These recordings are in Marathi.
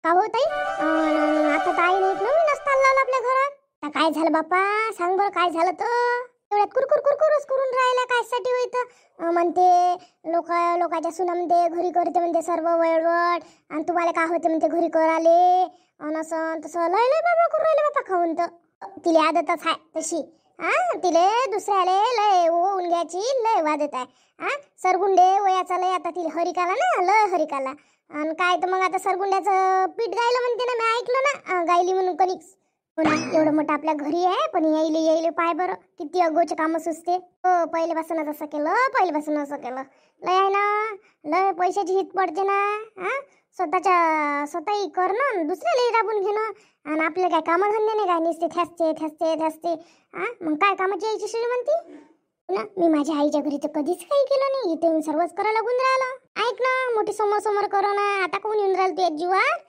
का हो ताई? आता तर आई नाही नवीनच ताल लावला आपल्या घरात. आता काय झालं बाप्पा? सांग बरं काय झालं तर? एवढ्यात कुरकुर कुरकुरच करून राहिला कायसाठी होईत? म्हणते लोकांच्या सुना म्हणते घरी करते म्हणते सर्व वळवड, आणि तुम्हाला काय होते म्हणते घरी कराले, आणि असं तसं लय लय बाबा करून राहिले बाप्पा खाऊन. तर तिला आदतच आहे तशी. तिले दुसऱ्याले लय होऊन घ्यायची लय वादत आहे. सरगुंडे वयाचा लय आता तिला हरिकाला ना लय हरिकाला. आणि काय तर मग आता सरगुंड्याचं पीठ गायलं म्हणते ना, मी ऐकलं ना गायली म्हणून कणिक. हो ना, एवढं मोठं आपल्या घरी आहे पण यायले यायले पाय बरं किती अगोचे काम सुचते. हो पहिल्यापासूनच असं केलं, पहिल्यापासून असं केलं. लय आहे ना, लय पैशाची हित पडते ना. स्वतःही करणं दुसऱ्यालाही राबून घेणं, आणि आपले काय कामं धंदे नाही काय, नुसते थॅसते थॅसते थॅसते. मग काय कामाची यायची श्रीमंती ना. मी माझ्या आईच्या घरी तर कधीच काही केलं नाही, इथे येऊन सर्वच करायला लागून राहिलं. ऐक ना, मोठी समोर समोर करो ना, आता कोण येऊन राहिलं तू जीवार?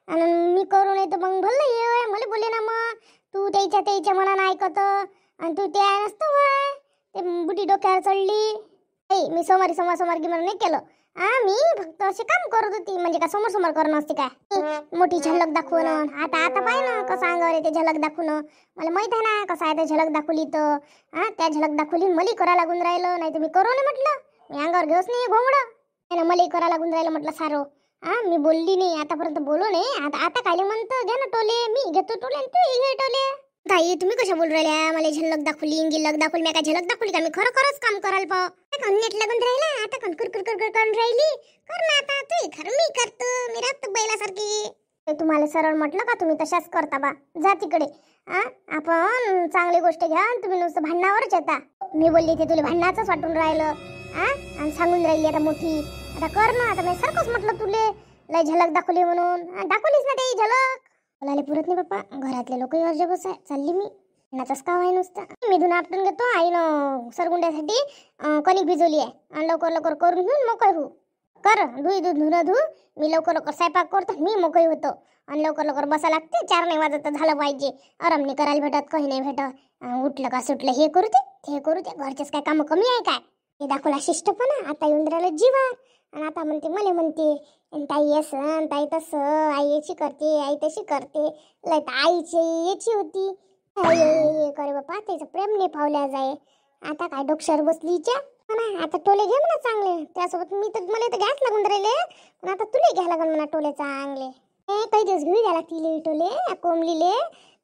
आणि मी करू नाही तर मग भलं ये मला बोले ना, मग तू त्याच्या मनानं ऐकत आणि तू ते नसतं होय, ते बुटी डोक्यावर चढली. मी सोमवारी समोर गी म्हणून नाही केलं. मी फक्त असे काम करत होती, म्हणजे का समोर करणं असते काय? मोठी झलक दाखवणं. आता पाय ना कसं अंगावर येते झलक दाखवणं. मला माहित आहे ना कसं आहे ते झलक दाखवली तर. त्या झलक दाखवली मला करायला लागून राहिलं, नाही तर मी करू नाही म्हटलं. मी अंगावर घेऊच नाही घोंगडं, मला करायला लागून राहिलं म्हटलं सारो. मी बोलली नाही आतापर्यंत, बोलू नाही. आता कायले म्हणतं घ्या ना टोले, मी घेतो टोले आणि तू घे टोले. ताई तुम्ही कशा बोल राहिल्या? मला झलक दाखवली गिल्लक दाखवली, मी काय झलक दाखवली का? मी खरंच काम करायला पाव नेट लागून राहिला. आता कुरकुर करून राहिली. कर ना आता तू खरं, मी करतो, मी राहतो बैलासारखी. तुम्हाला सरळ म्हटलं का तुम्ही तशाच करता बा. जा तिकडे. आपण चांगली गोष्ट घ्या, तुम्ही नुसतं भांडणावरच येता. मी बोलली ते तुला भांडणाचंच वाटून राहिलं. आणि सांगून राहिली आता मोठी. आता कर ना, आता मी सारखंच म्हटलं तुले लय झलक दाखवली म्हणून. दाखवलीच ना ते झलक. बोलायला पुरत नाही बाप्पा, घरातले लोक अर्ज बस आहे. चालली मी नाचाच का आहे नुसतं. मी धुणं आपटून घेतो, आईनं सरगुंड्यासाठी कणिक भिजवली आहे, आणि लवकर करून घेऊन मोकळ होऊ. कर धुणं धु. मी लवकर स्वयंपाक करतो, मी मोकळी होतो. आणि लवकर बसा लागते. 4 नाही वाजत तर झालं पाहिजे. आराम नाही करायला भेटत, काही नाही भेटत. उठलं का सुटलं हे करू ते घरचेच काय काम कमी आहे काय? हे दाखवला शिष्टपणा. आता येऊन राहिलं जीवार, आणि आता म्हणते मला म्हणते ताई असं ताई तसं, आई याची करते आई तशी करते. लय आईची याची होती करे बापा, त्याचं प्रेम नाही पावल्या जाय. आता काय डोक्यावर बसलीच्या म्हणा. आता टोले घे म्हणा चांगले. त्यासोबत मला तर घ्यास लागून राहिले, पण आता तुला घ्या लागल म्हणा टोले चांगले. काही दिवस घेऊ द्या लागतील टोले, कोंबलीले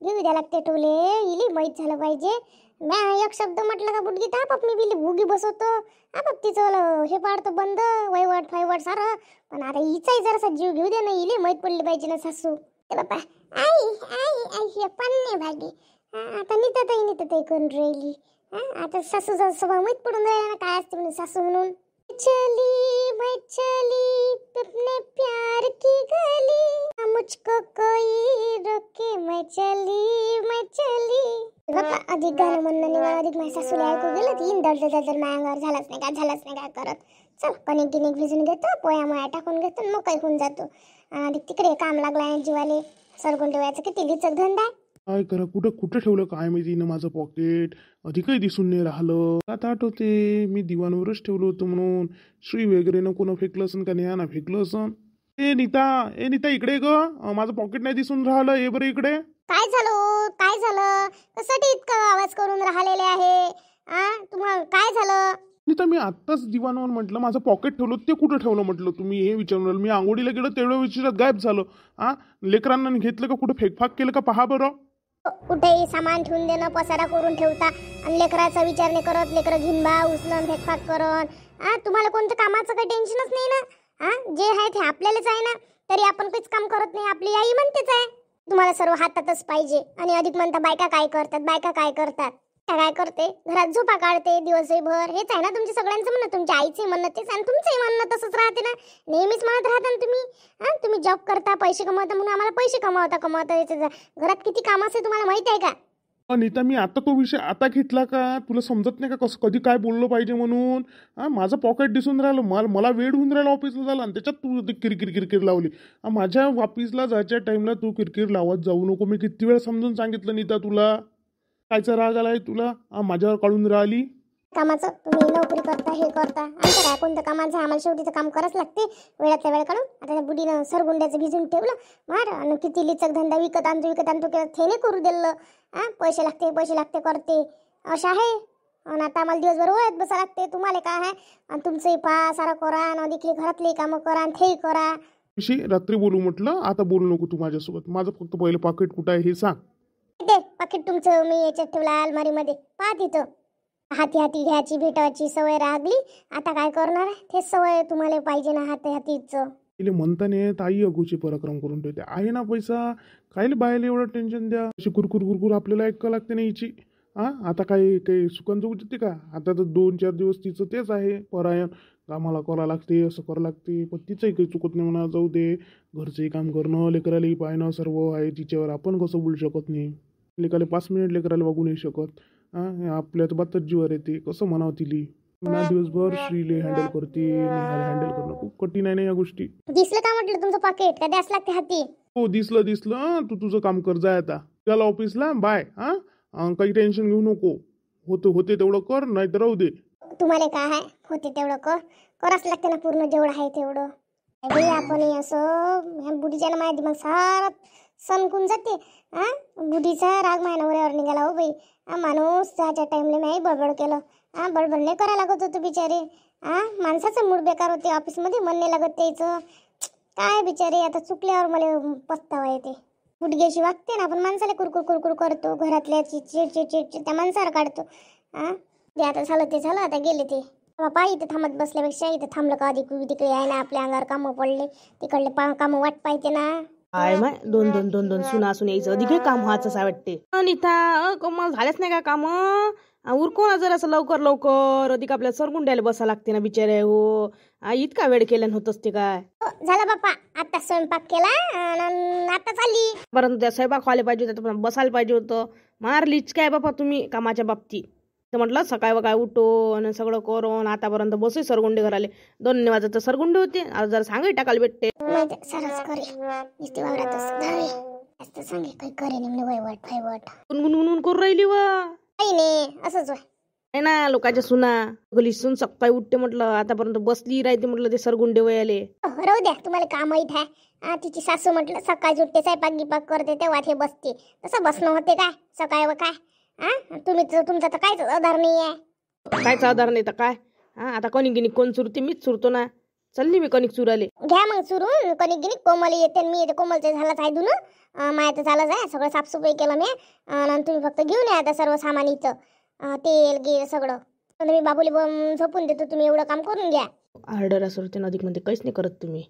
घेऊ द्या लागते टोले. इली माहीत झालं पाहिजे. मी एक शब्द म्हटलं का बुडगी ताप मी बिली भुगी बसवतो. तिचं हे पाडतो बंद, वैवट सारं. पण आता हिचाही जरासा जीव घेऊ दे ना, इले माहीत पडली पाहिजे ना सासू. बापा आई आई आई हे पन्ने भागी. आता नितताई करून राहिली. आता सासूचा स्वभाव माहीत पडून राहिला ना काय असते म्हणून सासू म्हणून. मैं चली अपने प्यार की गली, मुझको कोई रोके मैं चली. बापा अधिक गाणं म्हणणं नाही, अधिक माझ्या सासूला ऐकू गेलं तीन दर मायांगावर झालाच नाही काय करत. चल कणिक भिजून घेतो, पोया टाकून घेतो, मग काही होऊन जातो. अधिक तिकडे काम लागला जीवाले. सरगुंडे वयाचं किती लिचक धंदा आहे. काय करा, कुठं ठेवलं काय माहिती ना माझं पॉकेट. अधिकही दिसून नाही राहिलं. आता आठवते मी दिवाणवरच ठेवलं होतं म्हणून. श्री वगैरे न कोणा फेकलं असन का नाही ना फेकलं असन. ए नीता इकडे ग, माझं पॉकेट नाही दिसून राहिलं. ये बरं इकडे. काय झालं कशासाठी इतका आवाज करून राहिलेले आहे? तुम्हाला काय झालं? नीता मी आत्ताच दिवाणवर म्हटलं माझं पॉकेट ठेवलं, ते कुठं ठेवलं म्हटलं. तुम्ही हे विचारून राहिलं. मी आंघोळीला गेलो तेवढ्या विचारात गायब झालं. लेकरांना घेतलं का कुठं फेकफाक केलं का पहा बरं. कुठेही सामान ठेवून देणं, पसारा करून ठेवता, आणि लेकराचा विचार नाही करत. लेकरं घिनबा उचलून फेकफाक करून. तुम्हाला कोणतं कामाचं काही टेन्शनच नाही ना. जे आहे ते आपल्यालाच आहे ना. तरी आपण काहीच काम करत नाही. आपली आई म्हणतेच आहे तुम्हाला सर्व हातातच पाहिजे. आणि अधिक म्हणता बायका काय करतात काय करते, घरात झोपा काढते दिवसभर. हेच आहे ना तुमच्या सगळ्यांचं म्हणणं, तुमच्या आईचे म्हणणं तेच, आणि तुमचंही म्हणणं तसंच राहते ना. नेहमीच म्हणत राहता ना तुम्ही जॉब करता, पैसे कमवता, म्हणून आम्हाला पैसे कमवता घरात किती काम असते तुम्हाला माहित आहे का? नीता मी आता तो विषय आता घेतला का? तुला समजत नाही का कसं कधी काय बोललं पाहिजे म्हणून. माझं पॉकेट दिसून राहिलं, मला वेळ होऊन राहिला ऑफिसला झाला, आणि त्याच्यात तू किरकिर लावली. माझ्या ऑफिसला जायच्या टाइमला तू किरकिर लावत जाऊ नको. मी किती वेळ समजून सांगितलं नीता तुला. कायचा राग आलाय तुला? माझ्यावर काढून राहिली. कामाचं तुम्ही नोकरी करता हे करता आमचं काय कोणतं कामाचं आम्हाला शेवटीचं काम करावंच लागते वेळातल्या वेळ काढून. आता त्या बुडीनं सरगुंड्याचं भिजून ठेवलं मार आणि किती लिचक धंदा विकत आणतो ते नाही करू दिलं. पैसे लागते करते असं आहे. आणि आता आम्हाला दिवसभर वळत बसा लागते. तुम्हाला काय आहे आणि तुमचंही पा सारं करा आणि अधिक घरातली कामं करा आणि तेही करा. रात्री बोलू म्हटलं, आता बोलू नको तू माझ्यासोबत. माझं फक्त पहिलं पाकिट कुठं आहे हे सांग. ते पाकिट तुमचं मी याच्यात ठेवलं अलमारीमध्ये पहा तिथं. हाती घ्यायची भेटायची सवय लागली. आता काय करणार आहे ते सवय तुम्हाला पाहिजे ना हातीच. तिला म्हणता नाही ताई अगोचे पराक्रम करून ठेवते. आहे ना पैसा, कायले बायला एवढं टेन्शन द्या. अशी कुरकुर आपल्याला ऐकावं लागते ना हिची. आता काही सुकन जाऊ देते का? आता तर 2-4 दिवस तिचं तेच आहे परायण. कामाला करावं लागते, असं करावं लागते. पण तिचंही काही चुकत नाही म्हणा. जाऊ दे, घरचंही काम करणं, लेकरालाही पाहणं सर्व आहे तिच्यावर. आपण कसं बोलू शकत नाही. लेकराला 5 मिनिट लेकराला बघू नाही शकत. आपल्या तर बातच जीवर येते. कसं म्हणावं तिली ना. दिवसभर श्रीले हँडल करते, नेहाला हँडल करणं खूप कठीण आहे ना या गोष्टी. दिसलं का म्हटलं तुमचं पाकिट का द्यास लागते हाती? हो दिसलं. तू तुझं काम कर जाय आता. चल ऑफिसला बाय. काही टेन्शन घेऊ नको. होते तेवढं कर, नाही तर राहू दे. तुम्हाला काय आहे होते तेवढं करावंच लागते ना पूर्ण जेवढं आहे तेवढं. बाई आपण असं ह्या बुढीच्या माझ्या दिमाग सारा सणकून जाते. बुढीचा राग माझ्या नवऱ्यावर निघाला हो बाई. माणूस त्याच्या टाइमला मी बडबड केलं. बडबड नाही करायला लागत होतं बिचारे. माणसाचं मूड बेकार होते ऑफिसमध्ये, मन नाही लागत त्याचं. काय बिचारे आता चुकल्यावर मला पस्तावा येते. गुडघ्याशी वागते ना आपण माणसाला कुरकुर करतो. घरातल्याची चिडचिड त्या माणसाला काढतो. ते आता झालं ते झालं, आता गेले ते. बापा इथं थांबत बसल्यापेक्षा इथं थांबलं का अधिक तिकडे आहे ना आपल्या अंगावर कामं पडले. तिकडले कामं वाट पाहिजे ना. काय माय दोन सुना असून यायचं अधिक काम व्हायचं असं वाटते. अनिता कमल झालेच नाही का काम? उरको जर असं लवकर अधिक आपल्याला सरगुंड्याला बसा लागते ना बिचारे. हो इतका वेळ केल्यानं होत असते काय? झालं बाप्पा आता स्वयंपाक केला आणि आता चालली. परंतु त्या स्वयंपाक व्हायला पाहिजे होतं, पण बसायला पाहिजे होतं. मारलीच काय बापा तुम्ही कामाच्या बाबतीत. तर म्हटलं सकाळ काय उठो आणि सगळं करून आतापर्यंत बसू सरगुंडे घराले 2 वाजता सरगुंडे होते. आज जरा सांगाय टाकायला भेटते. सरस करे नुसती वावरातच धावे जास्त सांगे काही करे नाही वैवट गुणगुण करून राहिली व काही नाही असंच आहे ना. लोकांच्या सुना गली सून सकाळी उठते म्हटलं, आतापर्यंत बसली राहते म्हटलं ते सरगुंडे वयाले. राहू द्या तुम्हाला काम माहित आहे. तिची सासू म्हटलं सकाळी उठते स्वयंपाक गिपाक करते तेव्हा हे बसते. तसं बसणं होते काय सकाळी व काय? तुम्ही तुमचा तर काहीच आधार नाही आहे. कायचा आधार नाही तर काय? आता कणिक गिनिक कोण चुरते? मीच चुरतो ना. चालली मी कणिक चुराले. घ्या मग चुरून कणिक गिनिक. कोमल येते मी येते. कोमलचं झालंच आहे धुणं माया तर झालंच आहे. सगळं साफसफाई केलं मी. आणि तुम्ही फक्त घेऊन या आता सर्व सामान इथं. तेल गे सगळं मी बाबूली झोपून देतो. तुम्ही एवढं काम करून घ्या. आर्डर असं अधिक मध्ये काहीच नाही करत तुम्ही.